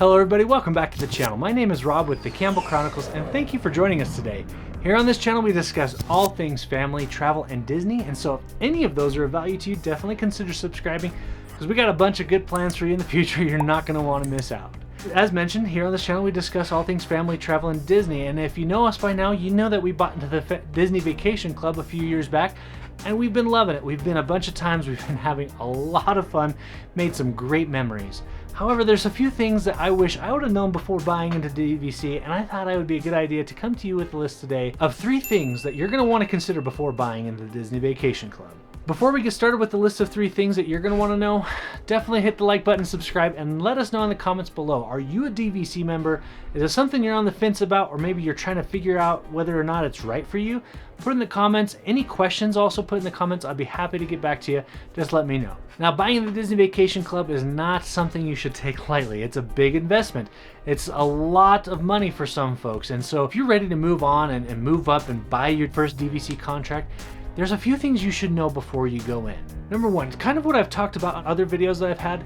Hello everybody, welcome back to the channel. My name is Rob with the Campbell Chronicles and thank you for joining us today. Here on this channel we discuss all things family, travel, and Disney, and so if any of those are of value to you, definitely consider subscribing because we got a bunch of good plans for you in the future you're not going to want to miss out. As mentioned, here on this channel we discuss all things family, travel, and Disney, and if you know us by now, you know that we bought into the Disney Vacation Club a few years back, and we've been loving it. We've been a bunch of times, we've been having a lot of fun, made some great memories. However, there's a few things that I wish I would have known before buying into DVC, and I thought it would be a good idea to come to you with a list today of 3 things that you're going to want to consider before buying into the Disney Vacation Club. Before we get started with the list of 3 things that you're going to want to know, definitely hit the like button, subscribe, and let us know in the comments below. Are you a DVC member? Is it something you're on the fence about, or maybe you're trying to figure out whether or not it's right for you? Put in the comments. Any questions also put in the comments. I'd be happy to get back to you. Just let me know. Now, buying the Disney Vacation Club is not something you should take lightly. It's a big investment. It's a lot of money for some folks. And so if you're ready to move on and move up and buy your first DVC contract, there's a few things you should know before you go in. Number 1, kind of what I've talked about on other videos that I've had.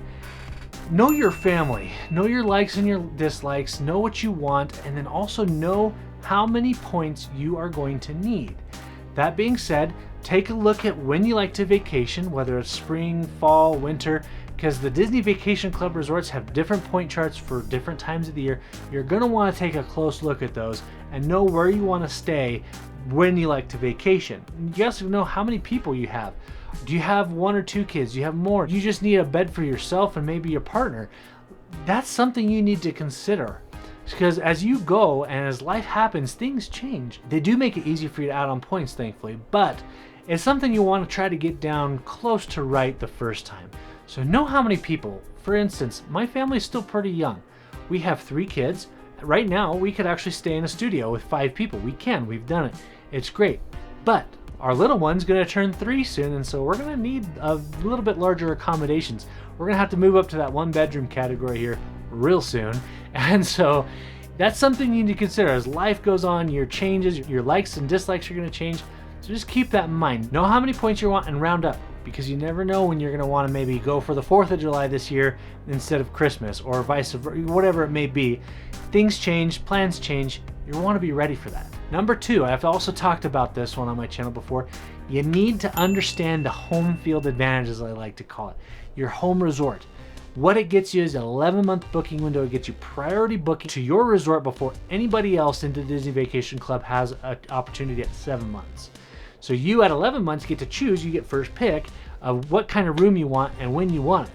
Know your family. Know your likes and your dislikes. Know what you want, and then also know how many points you are going to need. That being said, take a look at when you like to vacation, whether it's spring, fall, winter, because the Disney Vacation Club resorts have different point charts for different times of the year. You're going to want to take a close look at those and know where you want to stay when you like to vacation. You also know how many people you have. Do you have 1 or 2 kids? Do you have more? You just need a bed for yourself and maybe your partner. That's something you need to consider. Because as you go and as life happens, things change. They do make it easy for you to add on points, thankfully, but it's something you want to try to get down close to right the first time. So know how many people. For instance, my family's still pretty young. We have 3 kids. Right now, we could actually stay in a studio with 5 people. We've done it. It's great. But our little one's gonna turn 3 soon, and so we're gonna need a little bit larger accommodations. We're gonna have to move up to that 1-bedroom category here real soon. And so that's something you need to consider. As life goes on, your changes, your likes and dislikes are gonna change. So just keep that in mind. Know how many points you want and round up, because you never know when you're gonna wanna maybe go for the 4th of July this year instead of Christmas, or vice versa, whatever it may be. Things change, plans change. You want to be ready for that. Number 2, I've also talked about this one on my channel before. You need to understand the home field advantage, as I like to call it. Your home resort. What it gets you is an 11-month booking window. It gets you priority booking to your resort before anybody else into the Disney Vacation Club has an opportunity at 7 months. So you at 11 months get to choose, you get first pick of what kind of room you want and when you want it.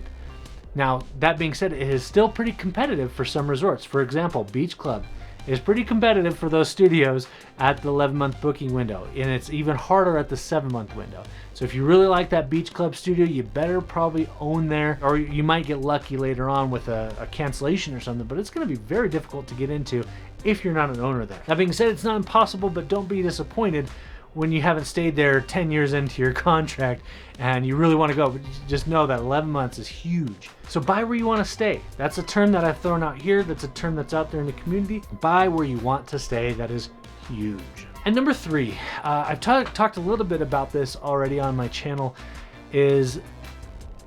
Now, that being said, it is still pretty competitive for some resorts. For example, Beach Club is pretty competitive for those studios at the 11-month booking window, and it's even harder at the 7-month window. So if you really like that Beach Club studio, you better probably own there, or you might get lucky later on with a cancellation or something, but it's going to be very difficult to get into if you're not an owner there. That being said, it's not impossible, but don't be disappointed when you haven't stayed there 10 years into your contract and you really want to go. But just know that 11 months is huge. So buy where you want to stay. That's a term that I've thrown out here. That's a term that's out there in the community. Buy where you want to stay. That is huge. And number 3, I've talked a little bit about this already on my channel, is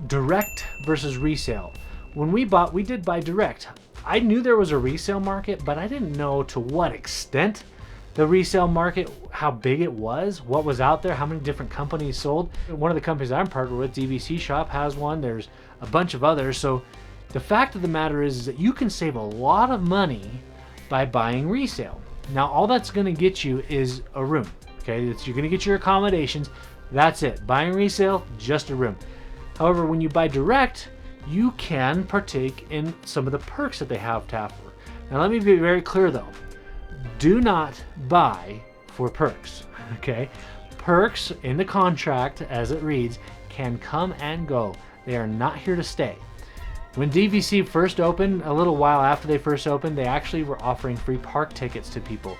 direct versus resale. When we bought, we did buy direct. I knew there was a resale market, but I didn't know to what extent the resale market, how big it was, what was out there, how many different companies sold. One of the companies I'm partnered with, DVC Shop, has one. There's a bunch of others. So the fact of the matter is that you can save a lot of money by buying resale. Now, all that's going to get you is a room. Okay, you're going to get your accommodations. That's it. Buying resale, just a room. However, when you buy direct, you can partake in some of the perks that they have to offer. Now, let me be very clear though. Do not buy for perks, okay? Perks in the contract, as it reads, can come and go. They are not here to stay. When DVC first opened, a little while after they first opened, they actually were offering free park tickets to people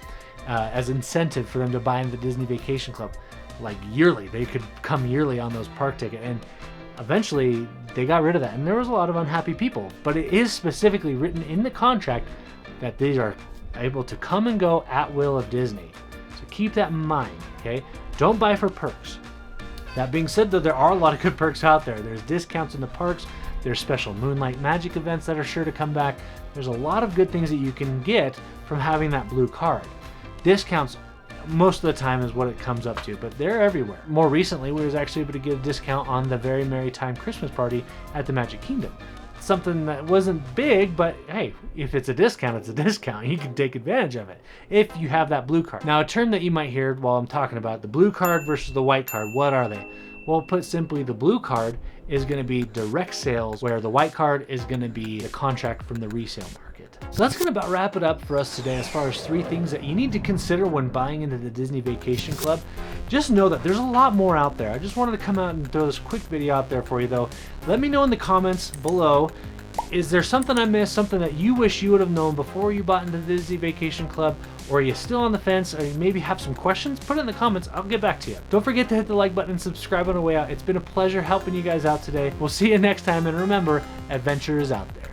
as incentive for them to buy into the Disney Vacation Club. Like yearly, they could come yearly on those park tickets. And eventually they got rid of that. And there was a lot of unhappy people, but it is specifically written in the contract that these are able to come and go at will of Disney. So keep that in mind, okay? Don't buy for perks. That being said, though, there are a lot of good perks out there. There's discounts in the parks. There's special Moonlight Magic events that are sure to come back. There's a lot of good things that you can get from having that blue card. Discounts most of the time is what it comes up to, but they're everywhere. More recently, we was actually able to get a discount on the Very Merry Time Christmas Party at the Magic Kingdom. Something that wasn't big, but hey, if it's a discount, it's a discount. You can take advantage of it if you have that blue card. Now, a term that you might hear while I'm talking about the blue card versus the white card, what are they? Well, put simply, the blue card is going to be direct sales, where the white card is going to be a contract from the resale market. So that's going to about wrap it up for us today as far as 3 things that you need to consider when buying into the Disney Vacation Club. Just know that there's a lot more out there. I just wanted to come out and throw this quick video out there for you though. Let me know in the comments below, is there something I missed, something that you wish you would have known before you bought into the Disney Vacation Club, or are you still on the fence, or you maybe have some questions? Put it in the comments, I'll get back to you. Don't forget to hit the like button and subscribe on the way out. It's been a pleasure helping you guys out today. We'll see you next time, and remember, adventure is out there.